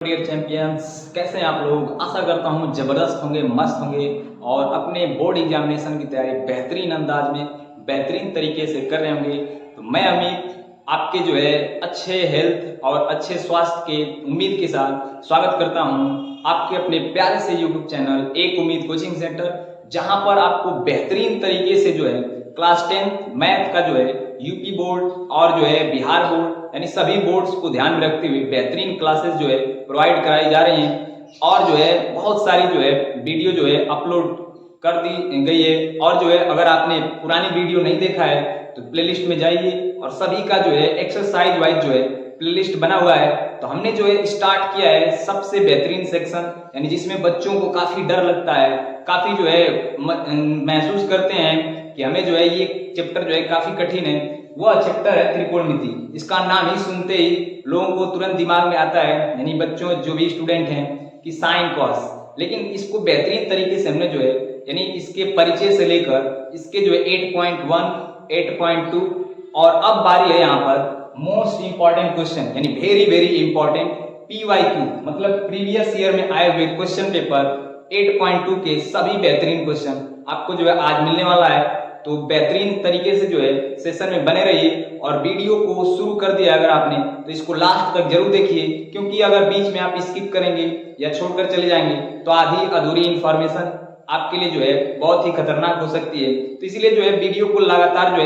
Dear champions, कैसे हैं आप लोग। आशा करता हूं जबरदस्त होंगे, मस्त होंगे और अपने बोर्ड एग्जामिनेशन की तैयारी बेहतरीन अंदाज में बेहतरीन तरीके से कर रहे होंगे। तो मैं अमित आपके अच्छे हेल्थ और अच्छे स्वास्थ्य के उम्मीद के साथ स्वागत करता हूं आपके अपने प्यारे से यूट्यूब चैनल एक उम्मीद कोचिंग सेंटर, जहां पर आपको बेहतरीन तरीके से क्लास 10 मैथ का यूपी बोर्ड और बिहार बोर्ड यानी सभी बोर्ड्स को ध्यान में रखते हुए बेहतरीन क्लासेस प्रोवाइड कराई जा रही हैं। और बहुत सारी वीडियो अपलोड कर दी गई है। और अगर आपने पुरानी वीडियो नहीं देखा है तो प्लेलिस्ट में जाइए और सभी का एक्सरसाइज वाइज प्लेलिस्ट बना हुआ है। तो हमने स्टार्ट किया है सबसे बेहतरीन सेक्शन, यानी जिसमें बच्चों को काफी डर लगता है, काफी महसूस करते हैं कि हमें ये चैप्टर काफी कठिन है। वह चैप्टर है त्रिकोणमिति। इसका नाम ही सुनते ही लोगों को तुरंत दिमाग में आता है, यानी बच्चों जो भी स्टूडेंट हैं, कि साइन कॉस। लेकिन इसको बेहतरीन तरीके से हमने यानी इसके परिचय से लेकर इसके 8.1, 8.2 और अब बारी है यहाँ पर मोस्ट इंपॉर्टेंट क्वेश्चन, यानी वेरी वेरी इंपॉर्टेंट PYQ, मतलब प्रीवियस ईयर में आए हुए क्वेश्चन पेपर 8.2 के सभी बेहतरीन क्वेश्चन आपको आज मिलने वाला है। तो बेहतरीन तरीके से सेशन में बने रहिए और वीडियो को शुरू कर दिया अगर आपने तो इसको लास्ट तक जरूर देखिए, क्योंकि अगर बीच में आप स्किप करेंगे या छोड़कर चले जाएंगे तो आधी अधूरी इंफॉर्मेशन आपके लिए बहुत ही खतरनाक हो सकती है। तो इसलिए वीडियो को लगातार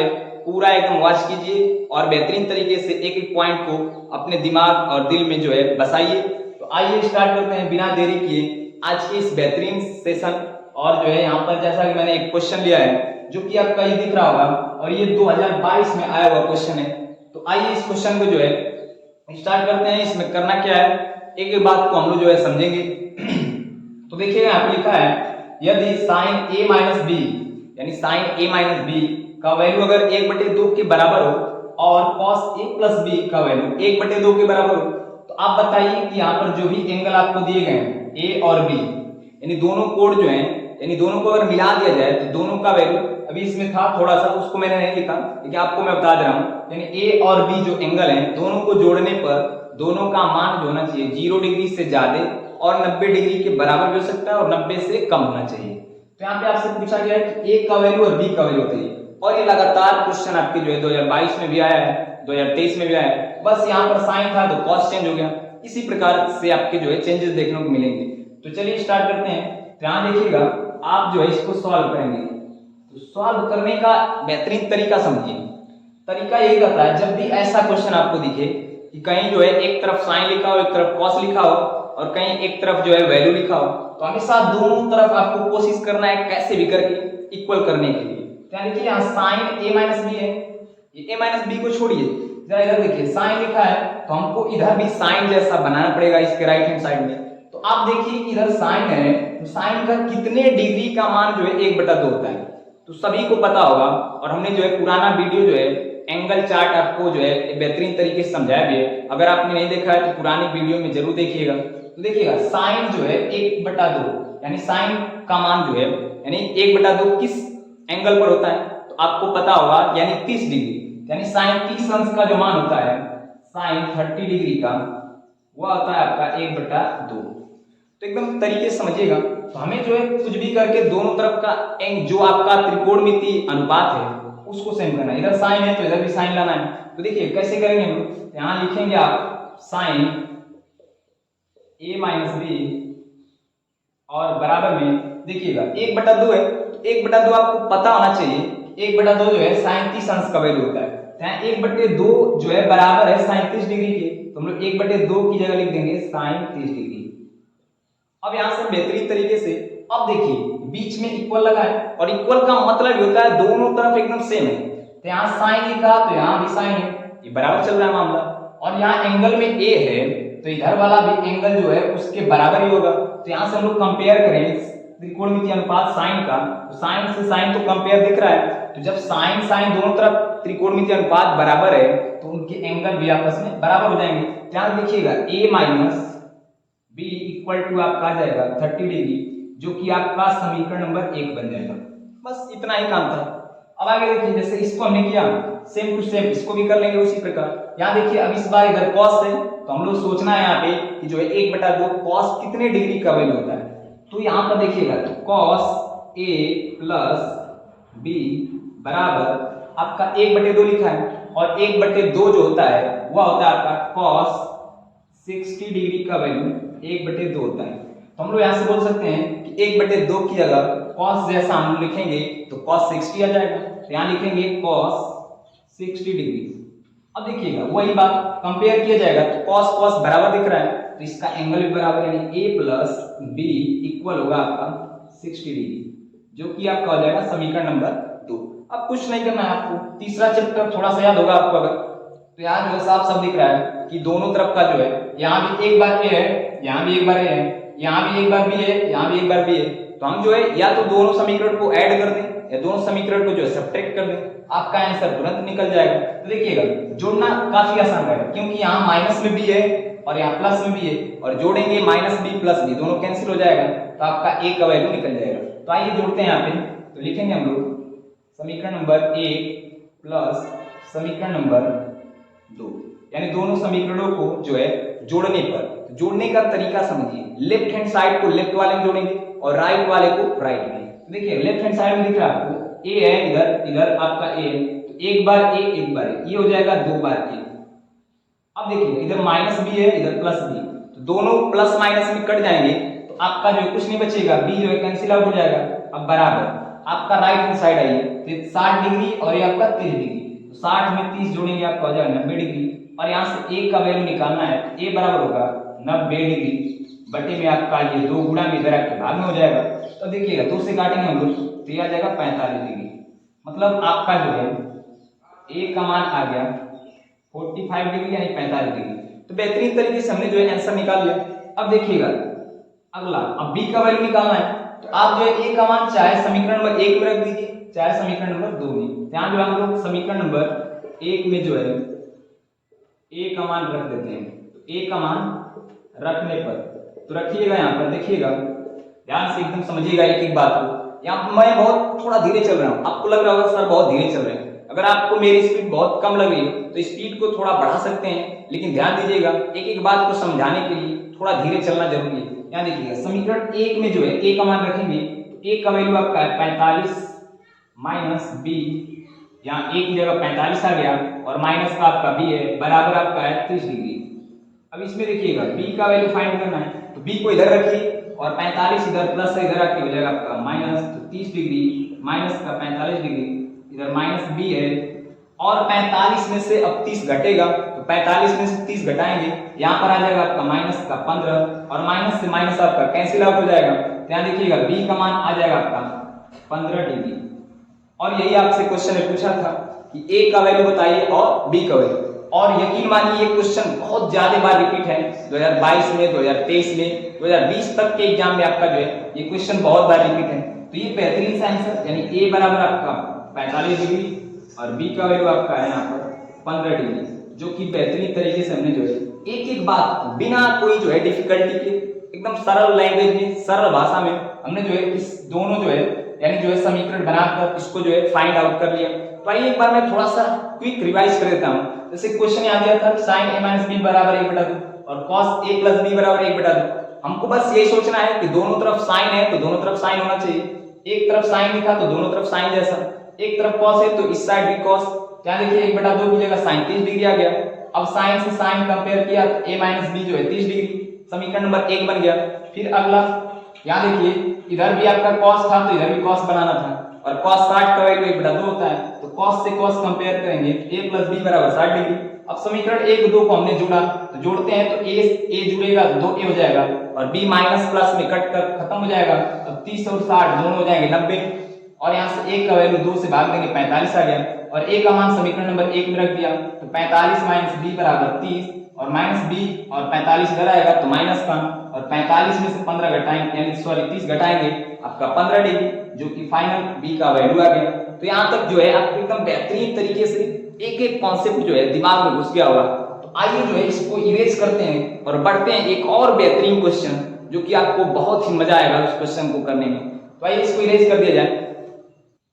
पूरा एकदम वॉच कीजिए और बेहतरीन तरीके से एक एक पॉइंट को अपने दिमाग और दिल में बसाइए। तो आइए स्टार्ट करते हैं बिना देरी किए आज के इस बेहतरीन सेशन। और यहाँ पर जैसा कि मैंने एक क्वेश्चन लिया है जो कि आपका ये दिख रहा होगा और ये 2022 में आया हुआ क्वेश्चन है। तो आइए इस क्वेश्चन को स्टार्ट करते हैं। इसमें करना क्या है, एक एक बात को हम लोग समझेंगे। तो देखिए यहाँ पे लिखा है, यदि साइन a माइनस बी यानी साइन a माइनस बी का वैल्यू अगर 1/2 के बराबर हो और कॉस a प्लस बी का वैल्यू 1/2 के बराबर हो, तो आप बताइए कि यहाँ पर जो भी एंगल आपको दिए गए हैं a और b, यानी दोनों कोण यानी दोनों को अगर मिला दिया जाए तो दोनों का वैल्यू, अभी इसमें था थोड़ा सा उसको मैंने नहीं लिखा लेकिन आपको मैं बता दे रहा हूँ, यानी ए और बी जो एंगल है दोनों को जोड़ने पर दोनों का मान जो होना चाहिए 0 डिग्री से ज्यादा और 90 डिग्री के बराबर भी हो सकता है और 90 से कम होना चाहिए। तो यहाँ पे आपसे पूछा गया है कि ए का वैल्यू और बी का वैल्यू होता है, और ये लगातार क्वेश्चन आपके 2022 में भी आया है, 2023 में भी आया है। बस यहाँ पर साइन था तो कॉस चेंज हो गया। इसी प्रकार से आपके चेंजेस देखने को मिलेंगे। तो चलिए स्टार्ट करते हैं। ध्यान देखिएगा, आप इसको सॉल्व करेंगे तो सॉल्व करने का बेहतरीन तरीका समझिए। तरीका यही रहता है, जब भी ऐसा क्वेश्चन आपको दिखे कि कहीं एक तरफ साइन लिखा हो, एक तरफ कॉस लिखा हो और कहीं एक तरफ वैल्यू लिखा हो, तो हमेशा दोनों तरफ आपको कोशिश करना है कैसे भी करके इक्वल करने के लिए। क्या देखिए यहाँ साइन a माइनस बी है, ये a माइनस बी को छोड़िए, जरा इधर देखिए साइन लिखा है तो हमको इधर भी साइन जैसा बनाना पड़ेगा इसके राइट हैंड साइड में। तो आप देखिए इधर साइन है तो साइन का कितने डिग्री का मान 1/2 होता है, तो सभी को पता होगा। और हमने पुराना वीडियो एंगल चार्ट आपको बेहतरीन तरीके से समझाया भी है। अगर आपने नहीं देखा है तो पुरानी वीडियो में जरूर देखिएगा। तो देखिएगा साइन 1/2 यानी साइन का मान यानी 1/2 किस एंगल पर होता है तो आपको पता होगा, यानी 30 डिग्री, यानी साइन 30 अंश का जो मान होता है साइन 30 डिग्री का वह होता है आपका 1/2। तो एकदम तरीके से समझिएगा। तो हमें कुछ भी करके दोनों तरफ का जो आपका त्रिकोणमिति अनुपात है उसको सेम करना है। इधर साइन है तो इधर भी साइन लाना है। तो देखिए कैसे करेंगे हम लोग, यहाँ लिखेंगे आप साइन a माइनस बी और बराबर में देखिएगा 1/2 है तो 1/2 आपको पता होना चाहिए। 1/2 साइन 30 अंश का वैल्यू होता है। 1/2 बराबर है साइन 30 डिग्री के, तो हम लोग 1/2 की जगह लिख देंगे साइन 30 डिग्री। अब यहां से बेहतरीन तरीके से अब देखिए बीच में इक्वल लगा है और इक्वल का मतलब होता है दोनों तरफ एकदम सेम है। तो यहाँ साइन लिखा तो यहाँ भी साइन है, ये बराबर चल रहा है मामला। और यहाँ एंगल में a है तो इधर वाला भी एंगल उसके बराबर ही होगा। तो यहाँ से हम लोग कंपेयर करें त्रिकोणमिति अनुपात साइन का, तो साइन से साइन तो कंपेयर दिख रहा है। तो जब साइन साइन दोनों तरफ त्रिकोणमिति अनुपात बराबर है तो उनके एंगल भी आपस में बराबर हो जाएंगे। ध्यान देखिएगा a minus b equal to आपका आ जाएगा 30 डिग्री, जो कि आपका समीकरण नंबर 1 बन जाएगा। बस इतना ही काम था। अब आगे देखिए, जैसे इसको हमने किया सेम टू सेम इसको भी कर लेंगे उसी प्रकार। यहाँ देखिए अब इस बार इधर cos है तो हम लोग सोचना है यहाँ पे कि जो है 1/2 cos कितने डिग्री का वैल्यू होता है। तो यहाँ पर देखिएगा तो cos a प्लस b बराबर आपका 1/2 लिखा है, और 1/2 जो होता है वह होता है आपका cos 60 डिग्री का वैल्यू 1/2 होता है। तो हम लोग यहाँ से बोल सकते हैं कि 1/2 की जगह cos जैसा हम लिखेंगे तो cos 60 आ जाएगा। तो यहाँ लिखेंगे cos 60 डिग्री। अब देखिएगा वही बात कंपेयर किया जाएगा तो cos cos बराबर दिख रहा है तो इसका एंगल भी बराबर, यानी a प्लस b इक्वल होगा आपका 60 डिग्री, जो कि आपका हो जाएगा समीकरण नंबर 2। अब कुछ नहीं करना है आपको, तीसरा चैप्टर थोड़ा सा याद होगा आपको अगर, तो यहाँ जो है साफ साफ दिख रहा है कि दोनों तरफ का जो है, यहाँ भी एक बार a है, यहाँ भी एक बार a है, यहाँ भी एक बार b है, यहाँ भी एक बार b है। तो हम जो है या तो दोनों समीकरण को ऐड कर दें या दोनों समीकरण को जो है सब्ट्रैक्ट कर दें, आपका आंसर तुरंत निकल जाएगा। तो देखिएगा जोड़ना काफी आसान रहेगा, क्योंकि यहाँ माइनस में b है और यहाँ प्लस में b है, और जोड़ेंगे माइनस b प्लस b, दोनों कैंसिल हो जाएगा तो आपका a का वैल्यू निकल जाएगा। तो आइए जोड़ते हैं यहाँ पे, तो लिखेंगे हम लोग समीकरण नंबर 1 प्लस समीकरण नंबर 2, यानी दोनों समीकरणों को जो है जोड़ने पर, जोड़ने का तरीका समझिए, लेफ्ट हैंड साइड को लेफ्ट वाले में जोड़ेंगे और राइट वाले को राइट में। देखिए लेफ्ट हैंड साइड में दिख रहा है आपको a है, इधर इधर आपका a है, तो एक बार a एक बार a, ये हो जाएगा 2 बार a। अब देखिए इधर माइनस b है, इधर प्लस b, तो दोनों प्लस माइनस में कट जाएंगे तो आपका जो है कुछ नहीं बचेगा, b जो है कैंसिल आउट हो जाएगा। अब बराबर आपका राइट हैंड साइड आइए, तो 60 डिग्री और ये आपका 30 डिग्री, तो 60 में 30 जोड़ेंगे आपका हो जाएगा 90 डिग्री, और यहाँ से a का वैल्यू निकालना है तो a बराबर होगा 90 डिग्री बटे में आपका ये 2 गुणा में इधर आपके भाग में हो जाएगा। तो देखिएगा 2 से काटेंगे हम लोग तो ये आ जाएगा 45 डिग्री, मतलब आपका जो है a का मान आ गया 45 डिग्री यानी 45 डिग्री। तो बेहतरीन तरीके से हमने जो है आंसर निकाल लिया। अब देखिएगा अगला, अब b का वैल्यू निकालना है, तो आप जो है a का मान चाहे समीकरण नंबर 1 में रख दीजिए चाहे समीकरण नंबर 2 में। ध्यान जो हम लोग समीकरण नंबर 1 में जो है a का मान रख देते हैं, तो a का मान रखने पर तो रखिएगा यहाँ पर, देखिएगा ध्यान से एकदम समझिएगा एक एक बात को। यहाँ मैं बहुत थोड़ा धीरे चल रहा हूँ, आपको लग रहा होगा सर बहुत धीरे चल रहे हैं, अगर आपको मेरी स्पीड बहुत कम लग रही है तो स्पीड को थोड़ा बढ़ा सकते हैं, लेकिन ध्यान दीजिएगा एक एक बात को समझाने के लिए थोड़ा धीरे चलना जरूरी है। यहाँ देखिएगा समीकरण 1 में जो है a का मान रखेंगे तो a का वैल्यू आपका है 45 माइनस b, यहाँ a की जगह 45 आ गया और माइनस का आपका b है, बराबर आपका है 30 डिग्री। अब इसमें देखिएगा b का वैल्यू फाइंड करना है, तो b को इधर रखिए और 45 इधर प्लस है, इधर आके हो जाएगा आपका माइनस, तो 30 डिग्री माइनस का 45 डिग्री, इधर माइनस b है, और 45 में से अब 30 घटेगा तो 45 में से 30 घटाएंगे, यहाँ पर आ जाएगा आपका माइनस का 15, और माइनस से माइनस आपका कैंसिल आउट हो जाएगा। तो यहाँ देखिएगा b का मान आ जाएगा आपका 15 डिग्री। और यही आपसे क्वेश्चन में पूछा था कि a का वैल्यू बताइए और b का वैल्यू, और यकीन मानिए ये क्वेश्चन बहुत ज्यादा बार रिपीट है, 2022 में, 2023 में, 2020 तक के एग्जाम में आपका जो है ये क्वेश्चन बहुत बार रिपीट है। तो ये बेहतरीन सा आंसर, यानी a बराबर आपका 45 डिग्री और b का वैल्यू आपका है यहाँ पर 15 डिग्री, जो कि बेहतरीन तरीके से हमने जो है एक एक बात बिना कोई जो है डिफिकल्टी के एकदम सरल लैंग्वेज में, सरल भाषा में हमने जो है इस दोनों जो है यानी जो है समीकरण बनाकर इसको जो है फाइंड आउट कर लिया। तो आइए एक बार मैं थोड़ा सा क्विक रिवाइज कर देता हूँ। जैसे क्वेश्चन यहाँ दिया था sin a माइनस b बराबर 1/2 और cos a प्लस b बराबर 1/2। हमको बस यही सोचना है कि दोनों तरफ साइन है तो दोनों तरफ साइन होना चाहिए, एक तरफ साइन लिखा तो दोनों तरफ साइन जैसा, एक तरफ cos है तो इस साइड भी cos। क्या देखिए 1/2 की जगह sin 30 डिग्री आ गया। अब साइन से साइन कंपेयर किया तो a माइनस b जो है 30 डिग्री, समीकरण नंबर 1 बन गया। फिर अगला यहाँ देखिए इधर भी आपका cos था तो इधर भी cos बनाना था, और cos 60 का वैल्यू 1/2 होता है, तो cos से cos कंपेयर करेंगे a प्लस b बराबर 60 डिग्री। अब समीकरण 1 2 को हमने जोड़ा, तो जोड़ते हैं तो a जुड़ेगा तो 2a हो जाएगा, और b माइनस प्लस में कट कर खत्म हो जाएगा। अब 30 और 60 दोनों हो जाएंगे 90, और यहाँ से a का वैल्यू 2 से भाग देंगे 45 आ गया, और a का मान समीकरण नंबर 1 में रख दिया तो 45 माइनस b बराबर 30, और माइनस b और 45 इधर आएगा तो माइनस का, और 45 में से 15 घटाएंगे यानी सॉरी 30 घटाएंगे आपका 15 डिग्री, जो कि फाइनल b का वैल्यू आ गया। तो यहाँ तक जो है आप एकदम बेहतरीन तरीके से एक एक कॉन्सेप्ट जो है दिमाग में घुस गया होगा। तो आइए जो है इसको इरेज करते हैं और बढ़ते हैं एक और बेहतरीन क्वेश्चन, जो कि आपको बहुत ही मजा आएगा उस क्वेश्चन को करने में। तो आइए इसको इरेज कर दिया जाए।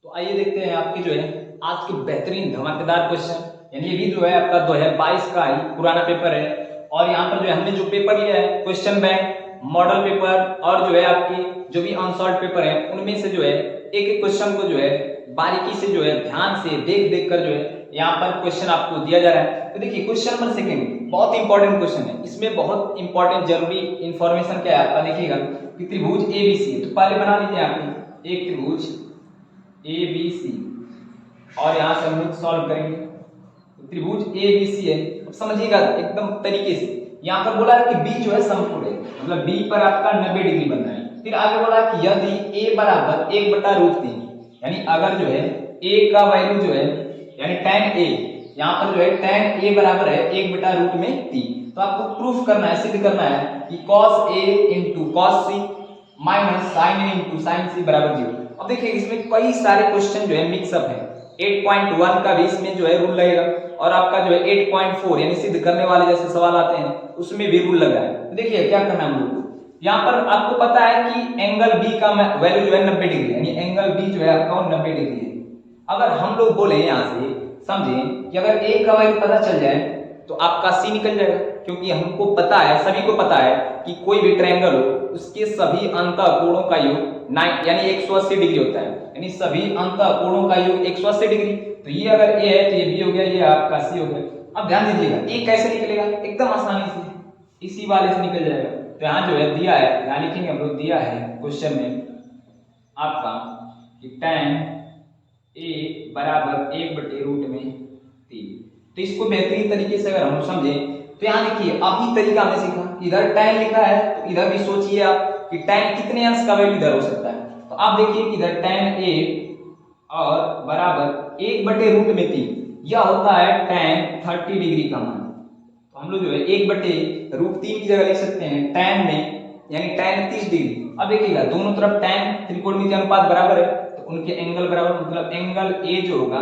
तो तो आइए देखते हैं आपके जो है आज के बेहतरीन धमाकेदार क्वेश्चन। यानी ये भी जो है आपका 2022 का ही पुराना पेपर है और यहाँ पर जो है हमने जो पेपर लिया है क्वेश्चन बैंक, मॉडल पेपर और जो है आपकी जो भी अनसॉल्व पेपर है उनमें से जो है एक एक क्वेश्चन को जो है बारीकी से जो है ध्यान से देख देख कर जो है यहाँ पर क्वेश्चन आपको दिया जा रहा है। तो देखिए क्वेश्चन नंबर सेकंड बहुत इंपॉर्टेंट क्वेश्चन है, इसमें बहुत इंपॉर्टेंट जरूरी इंफॉर्मेशन क्या है आपका देखिएगा कि त्रिभुज एबीसी। तो पहले बना लीजिए आपने एक त्रिभुज एबीसी और यहाँ से हम लोग सॉल्व करेंगे। तो त्रिभुज एबीसी है, अब समझिएगा एकदम तरीके से। यहाँ पर बोला है कि बी जो है समकोण है, मतलब बी पर आपका 90 डिग्री बनना है। फिर आगे बोला है कि यदि ए बराबर 1/√3, यानी अगर जो है ए का वैल्यू जो है यानी tan ए, यहाँ पर जो है tan ए बराबर है 1/√3, तो आपको प्रूफ करना है, सिद्ध करना है कि cos a into cos c minus sin a into sin c बराबर 0। अब देखिए इसमें कई सारे क्वेश्चन जो है मिक्सअप है। 8.1 का भी इसमें जो है रूल लगेगा और आपका जो है 8.4 यानी सिद्ध करने वाले जैसे सवाल आते हैं उसमें भी रूल लग रहा है। तो देखिए क्या करना है हम लोग को, यहाँ पर आपको पता है कि एंगल बी का वैल्यू जो है 90 डिग्री, यानी एंगल बी जो है आपका 90 डिग्री है। अगर हम लोग बोले यहाँ से समझें कि अगर ए का वैल्यू पता चल जाए तो आपका सी निकल जाएगा, क्योंकि हमको पता है, सभी को पता है कि कोई भी ट्रायंगल हो उसके सभी अंतःकोणों का योग 9 यानी 180 डिग्री होता है, यानी सभी अंतःकोणों का योग 180 डिग्री। तो ये अगर ए है तो ये बी हो गया, ये आपका सी हो गया। अब ध्यान दीजिएगा ए कैसे निकलेगा, एकदम आसानी से इसी वाले से निकल जाएगा। तो यहाँ जो है दिया है, यहाँ लिखेंगे हम लोग, दिया है क्वेश्चन में आपका कि tan ए बराबर 1/√3। तो इसको बेहतरीन तरीके से अगर हम समझें तो यहाँ देखिए अभी तरीका हमने सीखा, इधर tan लिखा है तो इधर भी सोचिए आप कि tan कितने अंश का वैल्यू इधर हो सकता है। तो आप देखिए कि इधर tan ए और बराबर 1/√3, यह होता है tan 30 डिग्री का मान। तो हम लोग जो है 1/√3 की जगह लिख सकते हैं tan में, यानी tan 30 डिग्री। अब देखिएगा दोनों तरफ tan त्रिकोणमितीय अनुपात बराबर है तो उनके एंगल बराबर, मतलब एंगल ए जो होगा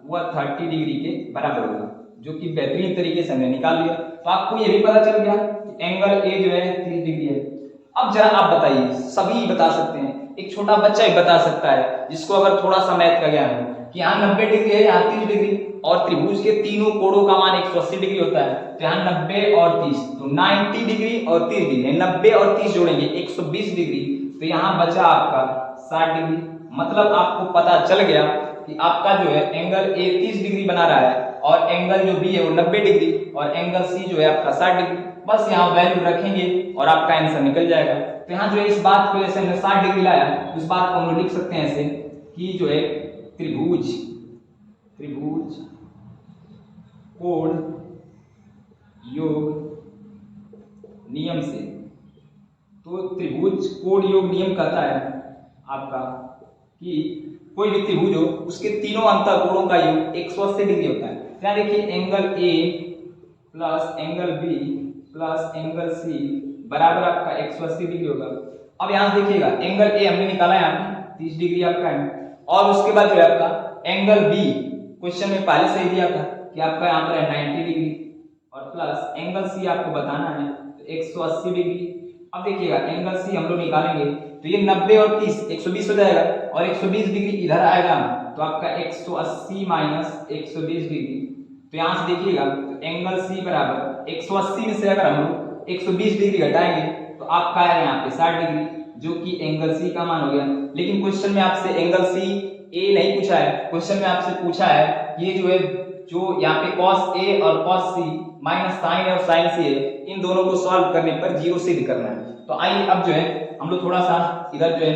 वह 30 डिग्री के बराबर होगा, जो कि बेहतरीन तरीके से हमने निकाल लिया। तो आपको ये भी पता चल गया कि एंगल ए जो है 30 डिग्री है। अब जरा आप बताइए, सभी बता सकते हैं, एक छोटा बच्चा ही बता सकता है जिसको अगर थोड़ा सा मैथ का ज्ञान हो कि यहाँ 90 डिग्री है, यहाँ 30 डिग्री और त्रिभुज के तीनों कोणों का मान 180 डिग्री होता है। तो यहाँ 90 और 30, तो 90 डिग्री और 30 डिग्री, 90 और 30 जोड़ेंगे 120 डिग्री। तो यहाँ बचा आपका 60 डिग्री। मतलब आपको पता चल गया कि आपका जो है एंगल ए 30 डिग्री बना रहा है और एंगल जो बी है वो 90 डिग्री और एंगल सी जो है आपका 60 डिग्री। बस यहाँ वैल्यू रखेंगे और आपका आंसर निकल जाएगा। तो यहाँ जो है इस बात को जैसे हमने 60 डिग्री लाया, उस बात को हम लोग लिख सकते हैं ऐसे कि जो है त्रिभुज कोण योग नियम से। तो त्रिभुज कोण योग नियम कहता है आपका कि कोई भी त्रिभुज हो उसके तीनों अंतःकोणों का योग 180 डिग्री होता है। यहाँ देखिए angle A plus angle B plus angle C बराबर आपका 180 डिग्री होगा। अब यहाँ देखिएगा एंगल ए हमने निकाला है आपने 30 डिग्री आपका है, और उसके बाद जो है आपका एंगल बी क्वेश्चन में पहले से ही दिया था कि आपका यहाँ पर है 90 डिग्री और प्लस एंगल सी आपको बताना है तो 180 डिग्री। अब देखिएगा एंगल सी हम लोग निकालेंगे तो ये 90 और 30 120 हो जाएगा और 120 डिग्री इधर आएगा तो आपका 180 माइनस 120 डिग्री। तो यहाँ से देखिएगा तो एंगल सी बराबर 180 में से अगर हम लोग 120 डिग्री घटाएंगे तो आपका है यहाँ पे 60 डिग्री, जो कि एंगल सी का मान हो गया। लेकिन क्वेश्चन में आपसे एंगल सी ए नहीं पूछा है, क्वेश्चन में आपसे पूछा है ये जो है जो यहाँ पे cos ए और cos सी माइनस साइन और साइन सी है, इन दोनों को सॉल्व करने पर जीरो सिद्ध करना है। तो आइए अब जो है हम लोग थोड़ा सा इधर जो है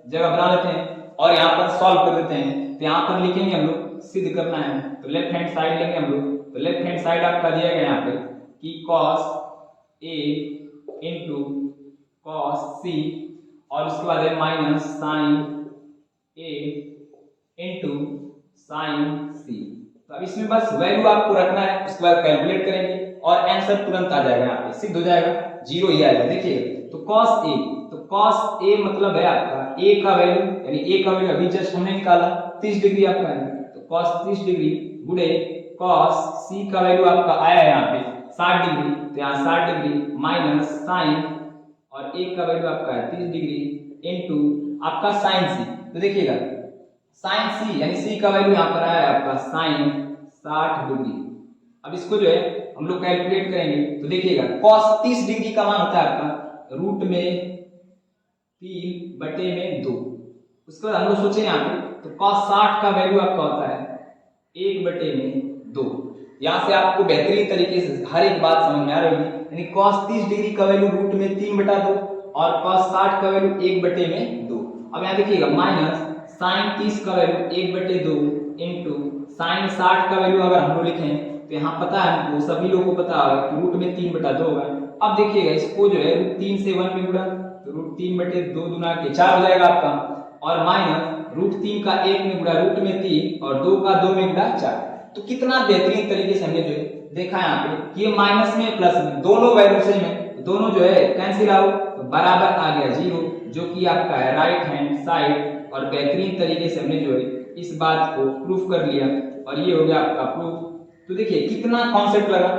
जगह बना लेते हैं और यहाँ पर सॉल्व कर देते हैं। तो यहाँ पर लिखेंगे हम लोग सिद्ध करना है, तो लेफ्ट हैंड साइड लेंगे हम लोग। तो लेफ्ट हैंड साइड आपका दिया गया यहाँ पे कि cos ए इंटू cos सी और उसके बाद है माइनस साइन ए इंटू साइन सी। तो अब इसमें बस वैल्यू आपको रखना है, उसके बाद कैलकुलेट करेंगे और आंसर तुरंत आ जाएगा, यहाँ पे सिद्ध हो जाएगा, जीरो ही आएगा। देखिए तो cos ए, तो cos ए मतलब है आपका ए का वैल्यू, यानी ए का वैल्यू अभी जस्ट हमने निकाला 30 डिग्री आपका है, तो cos 30 डिग्री गुणे cos सी का वैल्यू आपका आया है यहाँ पे 60 डिग्री, तो यहाँ 60 डिग्री माइनस साइन और ए का वैल्यू आपका है 30 डिग्री इनटू आपका साइन सी। तो देखिएगा साइन सी, यानी सी का वैल्यू यहाँ पर आया आपका साइन 60 डिग्री। अब इसको जो है हम लोग कैलकुलेट करेंगे तो देखिएगा cos 30 डिग्री का मान होता है आपका रूट में 3/2। उसके बाद हम लोग सोचे यहाँ पे तो cos 60 का वैल्यू आपका होता है 1/2। यहाँ से आपको बेहतरीन तरीके से हर एक बात समझ में आ रही है, यानी cos 30 डिग्री का वैल्यू रूट में 3/2 और cos 60 का वैल्यू 1/2। अब यहाँ देखिएगा माइनस साइन 30 का वैल्यू 1/2 इंटू साइन 60 का वैल्यू अगर हम लोग लिखें तो यहाँ पता है हमको, सभी लोगों को पता है कि रूट में 3/2 होगा। अब देखिएगा इसको जो है रूट 3 से 1 में गुणा तो रूट 3/2 गुना के 4 हो जाएगा आपका, और माइनस रूट 3 का 1 में गुणा रूट में 3 और 2 का 2 में गुणा 4। तो कितना बेहतरीन तरीके से हमने जो है देखा यहाँ पे कि ये माइनस में प्लस में दोनों वैल्यू सेम है, दोनों जो है कैंसिल आउट तो बराबर आ गया 0, जो कि आपका है राइट हैंड साइड। और बेहतरीन तरीके से हमने जो है इस बात को प्रूफ कर लिया और ये हो गया आपका प्रूफ। तो देखिए कितना कॉन्सेप्ट लगा,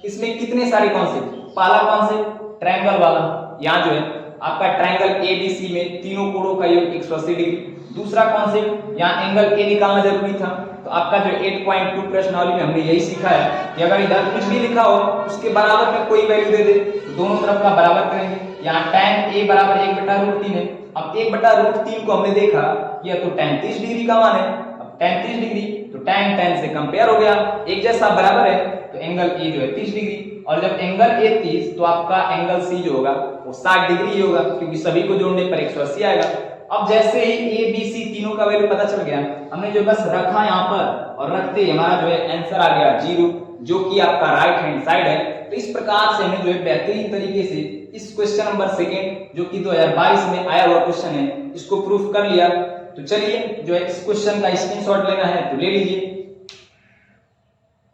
इसमें कितने सारे कॉन्सेप्ट। पहला कॉन्सेप्ट ट्रायंगल वाला, यहाँ जो है आपका ट्रायंगल एबीसी में तीनों कोणों का योग 180 डिग्री। दूसरा कॉन्सेप्ट यहाँ एंगल ए निकालना जरूरी था, तो आपका जो 8.2 प्रश्नावली में हमने यही सीखा है कि अगर इधर कुछ भी लिखा हो उसके बराबर में कोई वैल्यू दे दे तो दोनों तरफ का बराबर करेंगे। यहाँ tan a बराबर 1/√3 है। अब 1/√3 को हमने देखा कि तो tan 30 डिग्री का मान है। अब tan 30 डिग्री तो tan से कंपेयर हो गया, एक जैसा बराबर है, तो एंगल ए जो है 30 डिग्री। और जब एंगल ए 30 तो आपका एंगल सी जो होगा वो 60 डिग्री ही होगा, क्योंकि सभी को जोड़ने पर 180 आएगा। अब जैसे ही ए बी सी तीनों का वैल्यू पता चल गया, हमने जो बस रखा यहाँ पर और रखते ही हमारा जो है आंसर आ गया 0, जो कि आपका राइट हैंड साइड है। तो इस प्रकार से हमने जो है बेहतरीन तरीके से इस क्वेश्चन नंबर 2 जो कि 2022 में आया हुआ क्वेश्चन है इसको प्रूफ कर लिया। तो चलिए जो है इस क्वेश्चन का स्क्रीनशॉट लेना है तो ले लीजिए,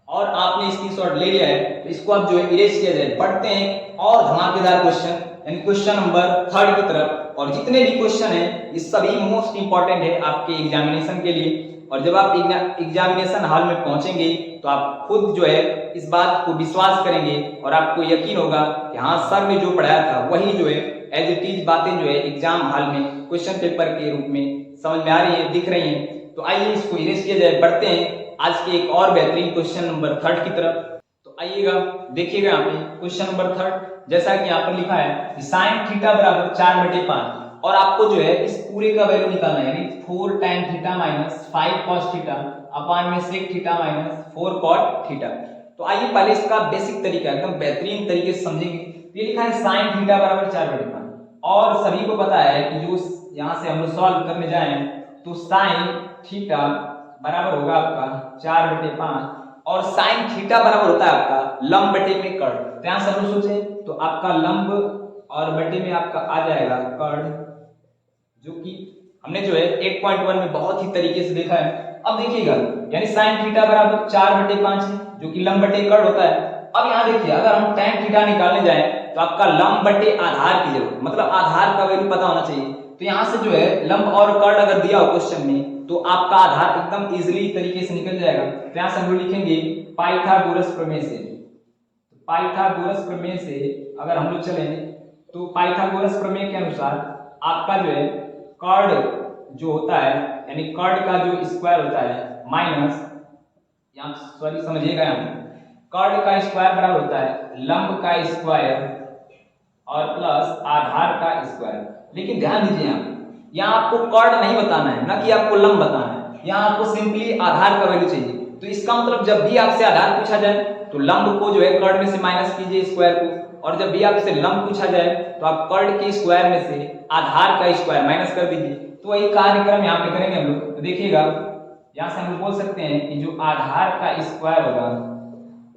और आपने स्क्रीनशॉट ले लिया है तो इसको आप जो है इरेज किया जाए। बढ़ते हैं और धमाकेदार क्वेश्चन यानी क्वेश्चन नंबर 3 की तरफ। और जितने भी क्वेश्चन है ये सभी मोस्ट इंपॉर्टेंट है आपके एग्जामिनेशन के लिए। और जब आप एग्जामिनेशन हॉल में पहुंचेंगे तो आप खुद जो है इस बात को विश्वास करेंगे और आपको यकीन होगा कि हाँ सर ने जो पढ़ाया था वही जो है एज इट इज बातें जो है एग्जाम हॉल में क्वेश्चन पेपर के रूप में समझ में आ रही है, दिख रही है। तो आइए इसको इरेज किया जाए। बढ़ते हैं आज के एक और बेहतरीन क्वेश्चन नंबर 3 की तरफ। तो आइएगा देखिएगा यहाँ पे क्वेश्चन नंबर 3 जैसा कि यहाँ पर लिखा है साइन थीटा बराबर 4/5 और आपको जो है इस पूरे का वैल्यू निकालना है, यानी 4 tan theta minus 5 cos theta upon में sec theta minus 4 cot theta. तो आइए पहले इसका बेसिक तरीका एकदम बेहतरीन तरीके से समझेंगे। ये लिखा है साइन थीटा बराबर 4/5 और सभी को पता है कि जो यहाँ से हम लोग सॉल्व करने जाएं तो साइन थीटा बराबर होगा आपका 4/5 और साइन थीटा बराबर होता है आपका लंब बटे में कर्ण। तो यहाँ से हम लोग सोचे तो आपका लंब और बटे में आपका आ जाएगा कर्ण, जो कि हमने जो है 8.1 में बहुत ही तरीके से देखा है। अब देखिएगा यानी साइन थीटा बराबर 4/5 है जो कि लंब बटे कर्ण होता है। अब यहाँ देखिए अगर हम tan थीटा निकालने जाए तो आपका लंब बटे आधार की जरूरत, मतलब आधार का वैल्यू पता होना चाहिए। तो यहाँ से जो है लंब और कर्ण अगर दिया हो क्वेश्चन में तो आपका आधार एकदम इजीली तरीके से निकल जाएगा। तो यहाँ से हम लोग लिखेंगे पाइथागोरस प्रमेय से। पाइथागोरस प्रमेय से अगर हम लोग चलेंगे तो पाइथागोरस प्रमेय के अनुसार आपका जो है कर्ण जो होता है यानी कर्ण का जो स्क्वायर होता है माइनस, यहाँ सॉरी समझिएगा, यहाँ कर्ण का स्क्वायर बराबर होता है लंब का स्क्वायर और प्लस आधार का स्क्वायर। लेकिन ध्यान दीजिए यहाँ आपको कर्ण नहीं बताना है, ना कि आपको लंब बताना है। यहाँ आपको सिंपली आधार का वैल्यू चाहिए। तो इसका मतलब जब भी आपसे आधार पूछा जाए तो लंब को जो है कर्ण में से माइनस कीजिए स्क्वायर को, और जब भी आपसे लंब पूछा जाए तो आप कर्ण के स्क्वायर में से आधार का स्क्वायर माइनस कर दीजिए। तो वही कार्यक्रम यहाँ पे करेंगे हम लोग। तो देखिएगा यहाँ से हम लोग बोल सकते हैं कि जो आधार का स्क्वायर होगा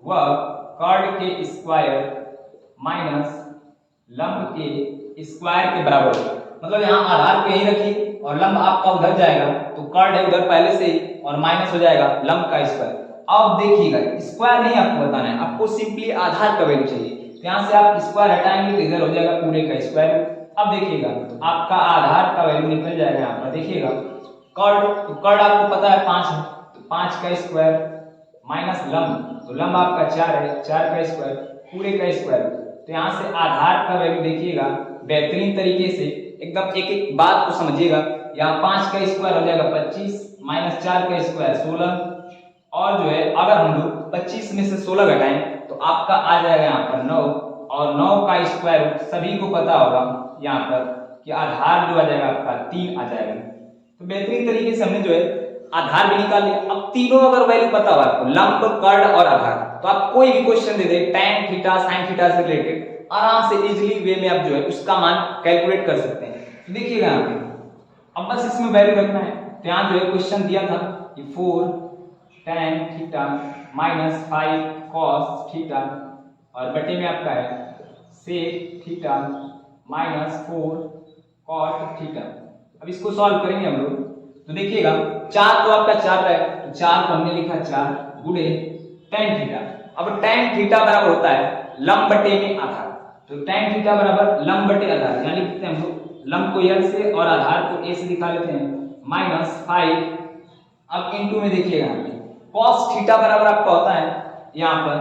वह कर्ण के स्क्वायर माइनस लंब के स्क्वायर के बराबर होगा। मतलब यहाँ आधार को यही रखिए और लंब आपका उधर जाएगा तो कर्ण है उधर पहले से ही और माइनस हो जाएगा लंब का स्क्वायर। अब देखिएगा स्क्वायर नहीं आपको बताना है, आपको सिंपली आधार का वैल्यू चाहिए। तो यहाँ से आप स्क्वायर हटाएंगे तो इधर हो जाएगा पूरे का स्क्वायर। अब देखिएगा तो आपका आधार का वैल्यू निकल जाएगा यहाँ पर। देखिएगा कर्ण, तो कर्ण आपको पता है 5 है, तो 5 का स्क्वायर माइनस लंब, तो लंब आपका 4 है, 4 का स्क्वायर पूरे का स्क्वायर। तो यहाँ से आधार का वैल्यू देखिएगा बेहतरीन तरीके से एकदम एक एक बात को समझिएगा। यहाँ 5 का स्क्वायर हो जाएगा 25 माइनस 4 का स्क्वायर 16, और जो है अगर हम लोग 25 में से 16 घटाएं तो आपका आ जाएगा यहाँ पर 9, और 9 का स्क्वायर सभी को पता होगा यहाँ पर कि आधार जो आ जाएगा आपका 3 आ जाएगा। तो बेहतरीन तरीके से हमने जो है आधार भी निकाल लिया। अब तीनों अगर वैल्यू पता हो आपको, लंब, कर्ड और आधार, तो आप कोई भी क्वेश्चन दे दे tan थीटा sin थीटा से रिलेटेड आराम से इजीली वे में आप जो है उसका मान कैलकुलेट कर सकते हैं। तो देखिएगा यहाँ पे अब बस इसमें वैल्यू रखना है। तो यहाँ जो है क्वेश्चन दिया था कि 4 tan theta minus 5 cos theta और बटे में आपका है sec theta minus 4 cot theta. अब इसको सॉल्व करेंगे हम लोग। तो देखिएगा 4 तो आपका 4 है, तो 4 को हमने लिखा 4 गुणे tan थीटा। अब tan थीटा बराबर होता है लंब बटे में आधार। तो tan थीटा बराबर लंब बटे आधार, यानी लिखते हैं हम लोग लंब को L से और आधार को A से दिखा लेते हैं माइनस 5। अब इनटू में देखिएगा यहाँ पे cos थीटा बराबर आपका होता है यहाँ पर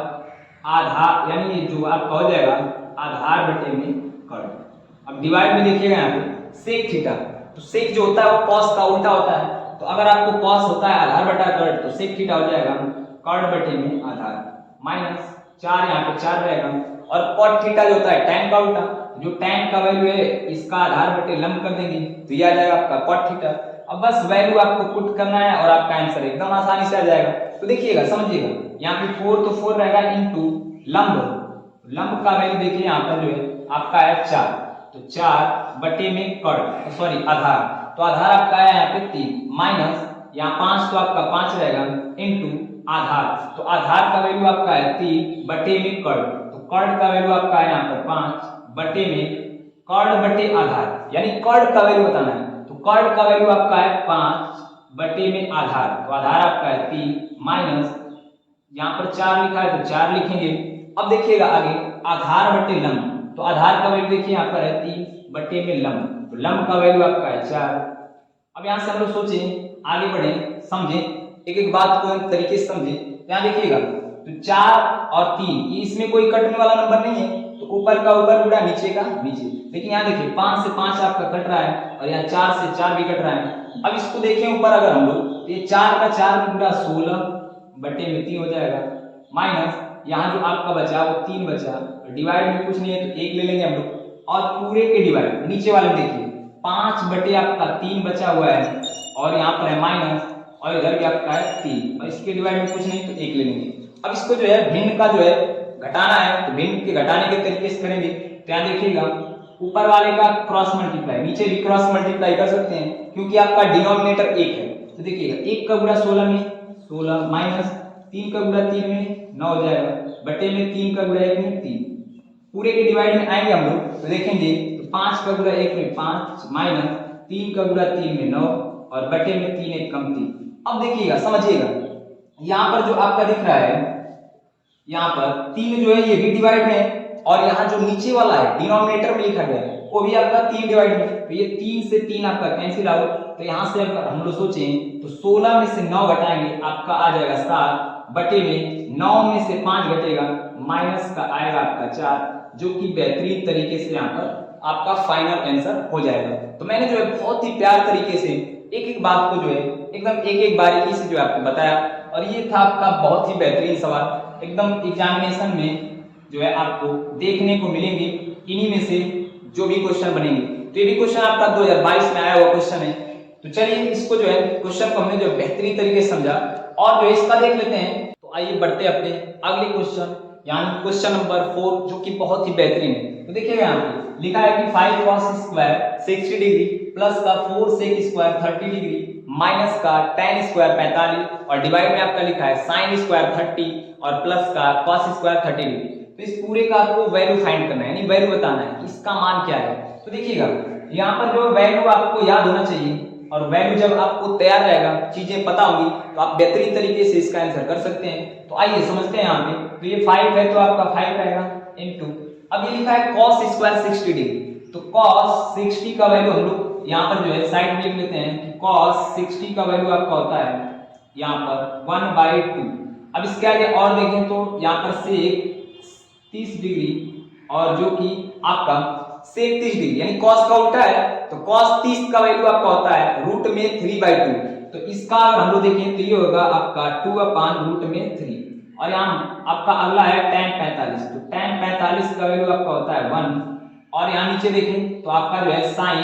आधार, यानी ये जो आपका हो जाएगा आधार बटे में कर्ड। अब डिवाइड में देखिएगा यहाँ पे sec थीटा, तो sec जो होता है वो cos का उल्टा होता है। तो अगर आपको cos होता है आधार बटा कर्ड, तो sec थीटा हो जाएगा कर्ड बटे में आधार माइनस 4, यहाँ पे 4 रहेगा, और cot थीटा जो होता है tan का उल्टा, जो tan का वैल्यू है इसका आधार बटे लंब कर देंगे तो ये आ जाएगा आपका cot थीटा। अब बस वैल्यू आपको पुट करना है और आपका आंसर एकदम आसानी से आ जाएगा। तो देखिएगा समझिएगा, यहाँ पे 4 तो 4 रहेगा इनटू लंब, लंब का वैल्यू देखिए यहाँ पर जो है आपका है 4, तो 4 बटे में कर्ड सॉरी आधार, तो आधार आपका है यहाँ पे 3 माइनस यहाँ 5 तो आपका 5 रहेगा इनटू आधार, तो आधार का वैल्यू आपका है 3 बटे में कर्ड, तो कर्ड का वैल्यू आपका है यहाँ पर 5 बटे में कर्ड बटे आधार, यानी कर्ड का वैल्यू बताना है। तो कर्ड का वैल्यू आपका है 5 बटे में आधार, तो आधार आपका है 3 माइनस यहाँ पर 4 लिखा है तो 4 लिखेंगे। अब देखिएगा आगे आधार बटे लंब, तो आधार का वैल्यू देखिए यहाँ पर है 3 बटे में लंब, तो लंब का वैल्यू आपका है 4। अब यहाँ से हम लोग सोचें आगे बढ़े, समझे एक एक बात को तरीके से समझे। यहाँ देखिएगा तो 4 और 3 ये इसमें कोई कटने वाला नंबर नहीं है, तो ऊपर का ऊपर गुणा नीचे का नीचे। लेकिन यहाँ देखिए 5 से 5 आपका कट रहा है और यहाँ 4 से 4 भी कट रहा है। अब इसको देखें ऊपर अगर हम लोग, तो ये 4 का 4 गुणा 16 बटे में 3 हो जाएगा, माइनस यहाँ जो आपका बचा वो 3 बचा, डिवाइड में कुछ नहीं है तो 1 ले लेंगे हम लोग, और पूरे के डिवाइड नीचे वाले में देखिए 5 बटे आपका 3 बचा हुआ है और यहाँ पर है माइनस, और इधर भी आपका है 3, और इसके डिवाइड में कुछ नहीं तो 1 ले लेंगे। अब इसको जो है भिन्न का जो है घटाना है, तो भिन्न के घटाने के तरीके से करेंगे। तो यहाँ देखिएगा ऊपर वाले का क्रॉस मल्टीप्लाई, नीचे भी क्रॉस मल्टीप्लाई कर सकते हैं क्योंकि आपका डिनोमिनेटर 1 है। तो देखिएगा 1 का गुणा 16 में 16 माइनस 3 का गुणा 3 में 9 हो जाएगा, बटे में 3 का गुणा 1 में 3, पूरे के डिवाइड में आएंगे हम लोग तो देखेंगे तो 5 का गुणा 1 में 5 माइनस 3 का गुणा 3 में 9 और बटे में 3 1 कम 3। अब देखिएगा समझिएगा यहाँ पर जो आपका दिख रहा है यहाँ पर 3 जो है ये भी डिवाइड में है, और यहाँ जो नीचे वाला है डिनोमिनेटर में लिखा गया है वो भी आपका 3 डिवाइड में, तो ये 3 से 3 आपका कैंसिल आउट। तो यहाँ से अगर हम लोग सोचें तो 16 में से 9 घटाएंगे आपका आ जाएगा 7 बटे में 9 में से 5 घटेगा माइनस का आएगा आपका 4, जो कि बेहतरीन तरीके से यहाँ पर आपका फाइनल आंसर हो जाएगा। तो मैंने जो है बहुत ही प्यार तरीके से एक एक बात को जो है एकदम एक एक बारीकी से जो आपको बताया, और ये था आपका बहुत ही बेहतरीन सवाल, एकदम एग्जामिनेशन में जो है आपको देखने को मिलेंगे इन्हीं में से जो भी क्वेश्चन बनेंगे। तो ये भी क्वेश्चन आपका 2022 में आया हुआ क्वेश्चन है। तो चलिए इसको जो है क्वेश्चन को हमने जो बेहतरीन तरीके से समझा और जो इसका देख लेते हैं। तो आइए बढ़ते अपने अगले क्वेश्चन यानी क्वेश्चन नंबर 4 जो कि बहुत ही बेहतरीन है। तो देखिएगा यहाँ पे लिखा है कि 5 cos स्क्वायर 60 डिग्री प्लस का 4 sec स्क्वायर 30 डिग्री माइनस का tan स्क्वायर 45 और डिवाइड में आपका लिखा है sin स्क्वायर 30 और प्लस का cos स्क्वायर 30 डिग्री। तो इस पूरे का आपको वैल्यू फाइंड करना है, यानी वैल्यू बताना है कि इसका मान क्या है। तो देखिएगा यहाँ पर जो वैल्यू आपको याद होना चाहिए, और वैल्यू जब आपको तैयार रहेगा चीजें पता होंगी तो आप बेहतरीन तरीके से इसका आंसर कर सकते हैं। तो आइए समझते हैं यहाँ पे। तो ये 5 है तो आपका 5 रहेगा इनटू, अब ये लिखा है cos स्क्वायर 60 डिग्री, तो cos 60 का वैल्यू हम लोग यहाँ पर जो है साइड में लिख लेते हैं कि cos 60 का वैल्यू आपका होता है यहाँ पर 1/2। अब इसके आगे और देखें तो यहाँ पर से 30 डिग्री और जो कि आपका सेक 30 डिग्री, यानी cos का उल्टा है तो cos 30 का वैल्यू आपका होता है रूट में 3/2। तो इसका अगर हम लोग देखें तो ये होगा आपका 2/√3। और यहाँ आपका अगला है tan 45, तो tan 45 का वैल्यू आपका होता है 1। और यहाँ नीचे देखें तो आपका जो है sin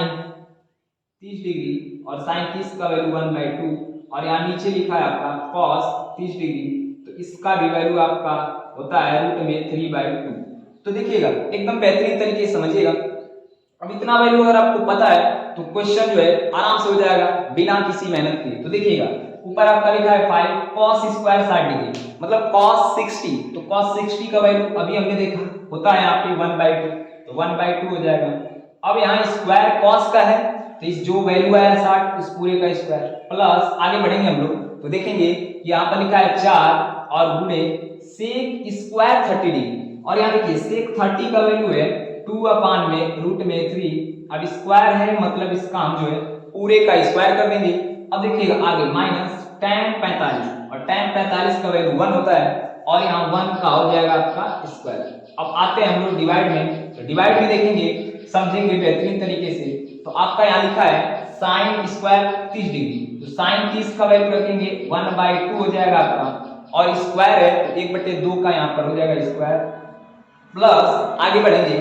30 डिग्री और sin 30 का वैल्यू 1/2। और यहाँ नीचे लिखा है आपका cos 30 डिग्री, तो इसका भी वैल्यू आपका होता है रूट में 3/2। तो देखिएगा एकदम बेहतरीन तरीके से समझिएगा। अब इतना वैल्यू अगर आपको पता है तो क्वेश्चन जो है आराम से हो जाएगा बिना किसी मेहनत के। तो देखिएगा ऊपर आपका लिखा है 5 cos स्क्वायर 60 डिग्री मतलब cos 60, तो cos 60 का वैल्यू अभी हमने देखा होता है यहाँ पे 1/2, तो 1/2 हो जाएगा। अब यहाँ स्क्वायर cos का है तो इस जो वैल्यू आया 60 उस पूरे का स्क्वायर प्लस आगे बढ़ेंगे हम लोग तो देखेंगे यहाँ पर लिखा है 4 और गुणे सेक स्क्वायर 30 डिग्री। और यहाँ देखिए सेक 30 का वैल्यू है 2/√3। अब स्क्वायर है मतलब इसका हम जो है पूरे का स्क्वायर कर देंगे। अब देखिएगा आगे माइनस tan 45, और tan 45 का वैल्यू 1 होता है और यहाँ 1 का हो जाएगा आपका स्क्वायर। अब आते हैं हम लोग डिवाइड में, तो डिवाइड में देखेंगे समझेंगे बेहतरीन तरीके से। तो आपका यहाँ लिखा है sin स्क्वायर 30 डिग्री, तो sin 30 का वैल्यू रखेंगे 1/2 हो जाएगा आपका, और स्क्वायर है तो 1/2 का यहाँ पर हो जाएगा स्क्वायर प्लस आगे बढ़ेंगे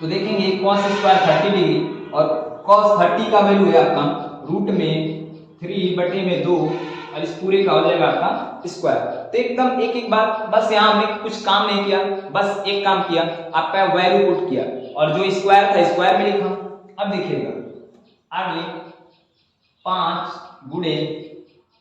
तो देखेंगे cos स्क्वायर 30 डिग्री और cos 30 का वैल्यू है आपका रूट में 3/2 और इस पूरे का हो जाएगा आपका स्क्वायर। तो एकदम एक एक बात, बस यहाँ हमने कुछ काम नहीं किया, बस एक काम किया आपका वैल्यू पुट किया और जो स्क्वायर था स्क्वायर में लिखा। अब देखिएगा आगे 5 गुणे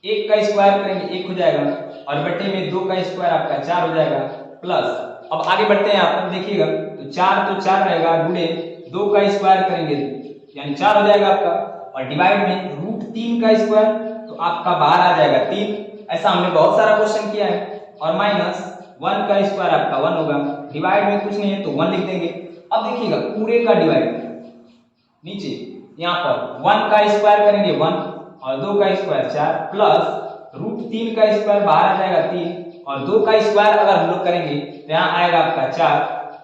1 का स्क्वायर करेंगे 1 हो जाएगा और बटे में 2 का स्क्वायर आपका 4 हो जाएगा प्लस। अब आगे बढ़ते हैं आप देखिएगा तो 4 तो 4 रहेगा गुणे 2 का स्क्वायर करेंगे यानी 4 हो जाएगा आपका, और डिवाइड में √3 का स्क्वायर तो आपका बाहर आ जाएगा 3। ऐसा हमने बहुत सारा क्वेश्चन किया है। और माइनस 1 का स्क्वायर आपका 1 होगा, डिवाइड में कुछ नहीं है तो 1 लिख देंगे। अब देखिएगा पूरे का डिवाइड नीचे यहाँ पर 1 का स्क्वायर करेंगे 1 और 2 का स्क्वायर 4 प्लस √3 का स्क्वायर बाहर आ जाएगा 3 और 2 का स्क्वायर अगर हम लोग करेंगे तो यहाँ आएगा आपका 4।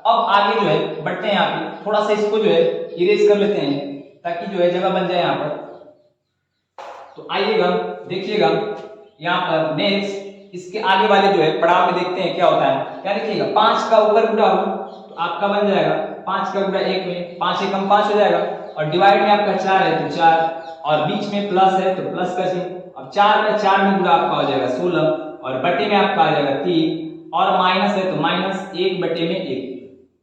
अब आगे जो है बढ़ते हैं यहाँ पे, थोड़ा सा इसको जो है इरेज कर लेते हैं ताकि जो है जगह बन जाए यहाँ पर। तो आइएगा देखिएगा यहाँ पर नेक्स्ट इसके आगे वाले जो है पड़ाव में देखते हैं क्या होता है। क्या देखिएगा 5 का ऊपर गुणा हो तो आपका बन जाएगा 5 का गुणा 1 में 5 एकम 5 हो जाएगा, और डिवाइड में आपका 4 है तो 4 और बीच में प्लस है तो प्लस का चिन्ह। अब 4 में 4 में गुणा आपका हो जाएगा 16 और बटे में आपका आ जाएगा 3 और माइनस है तो माइनस 1/1।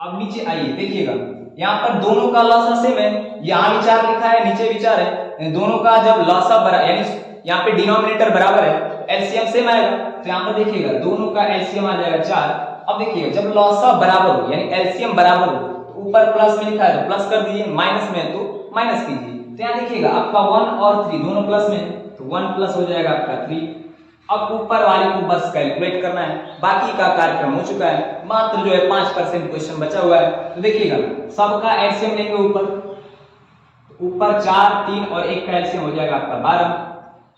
अब नीचे आइए देखिएगा यहाँ पर दोनों का लॉसा सेम है, यहाँ विचार लिखा है नीचे विचार है, दोनों का जब लॉसा बराबर यानी यहाँ पे डिनोमिनेटर बराबर है तो एलसीएम सेम आएगा। तो यहाँ पर देखिएगा दोनों का एलसीएम आ जाएगा 4। अब देखिएगा जब लॉसा बराबर हो यानी एलसीएम बराबर हो तो ऊपर प्लस में लिखा है तो प्लस कर दीजिए, माइनस में है तो माइनस कीजिए। तो यहाँ देखिएगा आपका 1 और 3 दोनों प्लस में तो 1 प्लस हो जाएगा आपका 3। अब ऊपर वाले को बस कैलकुलेट करना है, बाकी का कार्यक्रम हो चुका है, मात्र जो है 5% क्वेश्चन बचा हुआ है। तो देखिएगा सबका एलसीएम लेंगे ऊपर 4 3 और 1 का एलसीएम हो जाएगा आपका 12।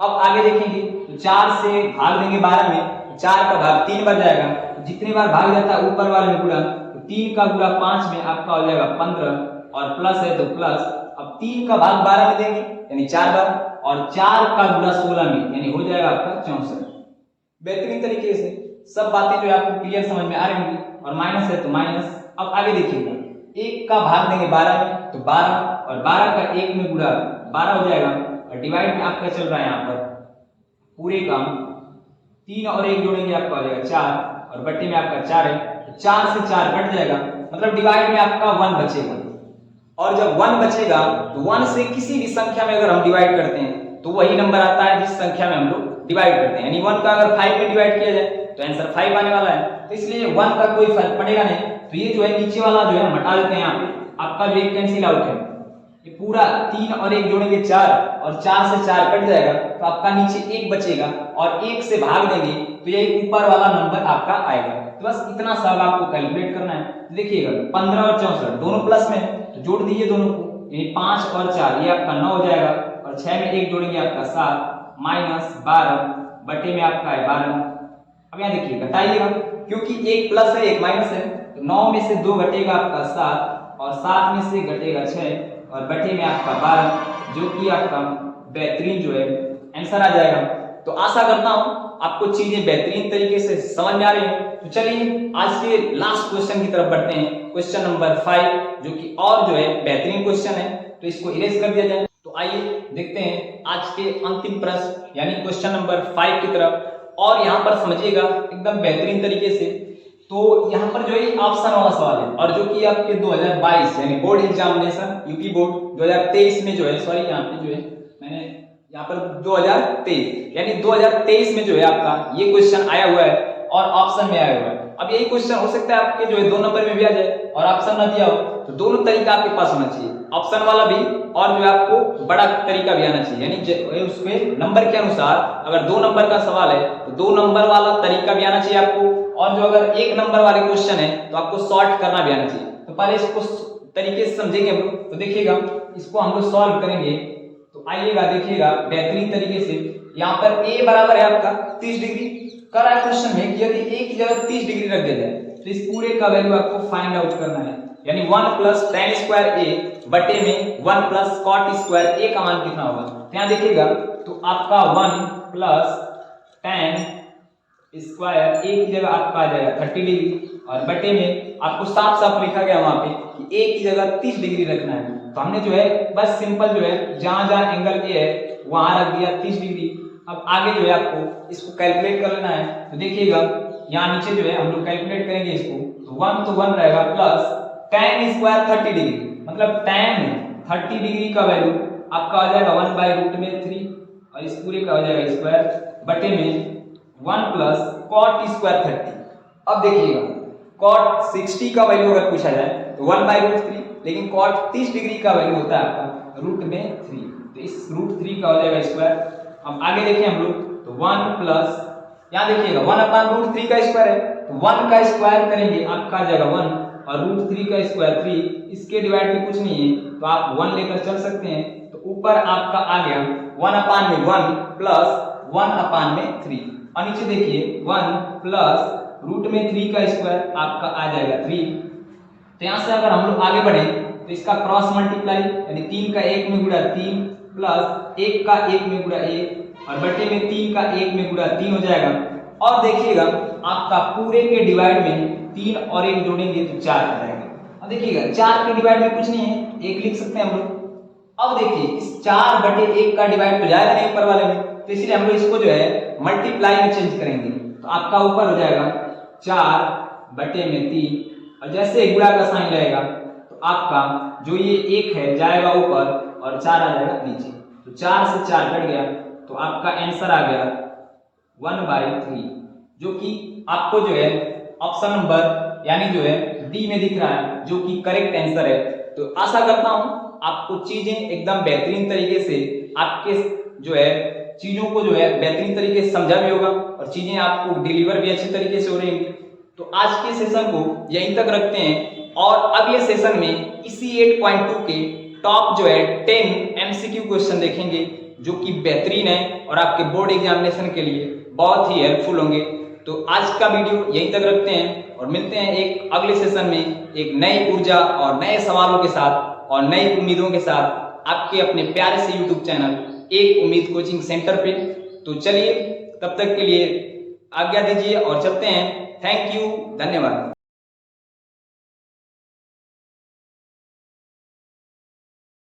अब आगे देखेंगे तो 4 से भाग देंगे 12 में, 4 का भाग 3 बन जाएगा, जितनी बार भाग जाता है ऊपर वाले में गुणा तो 3 का गुणा 5 में आपका हो जाएगा 15 और प्लस है तो प्लस। अब 3 का भाग 12 में देंगे यानी 4 बार, और 4 का गुणा 16 में यानी हो जाएगा आपका 64। बेहतरीन तरीके से सब बातें जो है आपको क्लियर समझ में आ रही होंगी, और माइनस है तो माइनस। अब आगे देखिएगा 1 का भाग देंगे 12 में तो 12 और 12 का 1 में गुणा 12 हो जाएगा, और डिवाइड में आपका चल रहा है यहाँ पर पूरे का 3 और 1 जोड़ेंगे आपका हो जाएगा 4 और बटे में आपका 4 है तो 4 से 4 कट जाएगा, मतलब डिवाइड में आपका 1 बचेगा। और जब 1 बचेगा तो 1 से किसी भी संख्या में अगर हम डिवाइड करते हैं तो वही नंबर आता है जिस संख्या में हम लोग डिवाइड करते हैं। यानी 1 का अगर 5 में डिवाइड किया जाए तो आंसर 5 आने वाला है, तो इसलिए 1 का कोई फर्क पड़ेगा नहीं। तो ये जो है नीचे वाला जो है हम हटा देते हैं, यहाँ पे आपका जो एक कैंसिल आउट है, ये पूरा 3 और 1 जोड़ेंगे 4 और 4 से 4 कट जाएगा तो आपका नीचे 1 बचेगा, और 1 से भाग देंगे तो यही ऊपर वाला नंबर आपका आएगा। तो बस इतना सब आपको कैलकुलेट करना है। तो देखिएगा 15 और 64 दोनों प्लस में तो जोड़ दीजिए दोनों को, यानी 5 और 4 ये आपका 9 हो जाएगा, और 6 में 1 जोड़ेंगे आपका 7 माइनस 12 बटे में आपका है 12। अब यहाँ देखिए घटाइएगा क्योंकि एक प्लस है एक माइनस है तो 9 में से 2 घटेगा आपका 7 और 7 में से घटेगा 6 और बटे में आपका 12, जो कि आपका बेहतरीन जो है आंसर आ जाएगा। तो आशा करता हूं आपको चीजें बेहतरीन तरीके से समझ में आ रही हैं। तो चलिए आज के लास्ट क्वेश्चन की तरफ बढ़ते हैं, क्वेश्चन नंबर 5, जो कि और जो है बेहतरीन क्वेश्चन है, तो इसको इरेज कर दिया जाए। तो आइए देखते हैं आज के अंतिम प्रश्न यानी क्वेश्चन नंबर 5 की तरफ, और यहाँ पर समझिएगा एकदम बेहतरीन तरीके से। तो यहाँ पर जो है ऑप्शन वाला सवाल है, और जो कि आपके 2022 यानी बोर्ड एग्जामिनेशन यूपी बोर्ड 2023 में जो है, सॉरी यहाँ पे जो है मैंने यहाँ पर 2023 यानी 2023 में जो है आपका ये क्वेश्चन आया हुआ है और ऑप्शन में आया हुआ है। अब यही क्वेश्चन हो सकता है आपके जो है 2 नंबर में भी आ जाए और ऑप्शन ना दिया हो, तो दोनों तरीका आपके पास होना चाहिए, ऑप्शन वाला भी और जो है आपको बड़ा तरीका भी आना चाहिए। यानी उसके नंबर के अनुसार अगर 2 नंबर का सवाल है तो 2 नंबर वाला तरीका भी आना चाहिए आपको, और जो अगर 1 नंबर वाले क्वेश्चन है तो आपको सॉर्ट करना भी आना चाहिए। तो पहले इसको तरीके से समझेंगे हम लोग। तो देखिएगा इसको हम लोग सॉल्व करेंगे, तो आइएगा देखिएगा बेहतरीन तरीके से। यहाँ पर a बराबर है आपका 30 डिग्री, कर रहा है क्वेश्चन में कि यदि a की जगह 30 डिग्री रख दिया जाए तो इस पूरे का वैल्यू आपको फाइंड आउट करना है। यानी 1 प्लस tan स्क्वायर a बटे में 1 प्लस cot स्क्वायर a का मान कितना होगा। तो यहाँ देखिएगा तो आपका 1 प्लस tan स्क्वायर a की जगह आपका आ जाएगा 30 डिग्री, और बटे में आपको साफ साफ लिखा गया वहां पे कि a की जगह 30 डिग्री रखना है। तो हमने जो है बस सिंपल जो है जहां जहां एंगल a है वहां रख दिया 30 डिग्री। अब आगे जो है आपको इसको कैलकुलेट कर लेना है। तो देखिएगा यहाँ नीचे जो है हम लोग कैलकुलेट करेंगे इसको, तो 1 तो 1 रहेगा प्लस tan स्क्वायर 30 डिग्री, मतलब tan 30 डिग्री का वैल्यू आपका आ जाएगा 1/√3 और इस पूरे का हो जाएगा स्क्वायर बटे में 1 प्लस cot स्क्वायर 30। अब देखिएगा cot 60 का वैल्यू अगर पूछा जाए तो 1/√3, लेकिन cot 30 डिग्री का वैल्यू होता है आपका √3, तो इस √3 का हो जाएगा स्क्वायर। अब आगे देखें हम लोग, तो 1 प्लस यहाँ देखिएगा 1/√3 का स्क्वायर है, तो 1 का स्क्वायर करेंगे आपका आ जाएगा 1 और √3 का स्क्वायर 3, इसके डिवाइड में कुछ नहीं है तो आप 1 लेकर चल सकते हैं। तो ऊपर आपका आ गया 1/1 प्लस 1/3, और नीचे देखिए 1 प्लस √3 का स्क्वायर आपका आ जाएगा 3। तो यहाँ से अगर हम लोग आगे बढ़े तो इसका क्रॉस मल्टीप्लाई यानी 3 का 1 में गुणा 3 प्लस 1 का 1 में गुणा 1 और बटे में 3 का 1 में गुणा 3 हो जाएगा। और देखिएगा आपका पूरे के डिवाइड में 3 और 1 जोड़ेंगे तो 4 आ जाएगा। अब देखिएगा 4 के डिवाइड में कुछ नहीं है, 1 लिख सकते हैं हम लोग। अब देखिए इस 4/1 का डिवाइड तो जाएगा नहीं ऊपर वाले में, तो इसलिए हम लोग इसको जो है मल्टीप्लाई में चेंज करेंगे। तो आपका ऊपर हो जाएगा 4/3, और जैसे गुणा का साइन रहेगा तो आपका जो ये 1 है जाएगा ऊपर और 4 आ जाएगा नीचे। तो 4 से 4 कट गया तो आपका आंसर आ गया 1/3, जो कि आपको जो है ऑप्शन नंबर यानी जो है डी में दिख रहा है, जो कि करेक्ट आंसर है। तो आशा करता हूं आपको चीजें एकदम बेहतरीन तरीके से आपके जो है चीजों को जो है बेहतरीन तरीके से समझा भी होगा और चीजें आपको डिलीवर भी अच्छे तरीके से हो रही होंगी। तो आज के सेशन को यहीं तक रखते हैं और अगले सेशन में इसी 8.2 के टॉप जो है 10 MCQ क्वेश्चन देखेंगे, जो कि बेहतरीन है और आपके बोर्ड एग्जामिनेशन के लिए बहुत ही हेल्पफुल होंगे। तो आज का वीडियो यहीं तक रखते हैं और मिलते हैं एक अगले सेशन में एक नई ऊर्जा और नए सवालों के साथ और नई उम्मीदों के साथ आपके अपने प्यारे से YouTube चैनल एक उम्मीद कोचिंग सेंटर पे। तो चलिए तब तक के लिए आज्ञा दीजिए और चलते हैं। थैंक यू, धन्यवाद।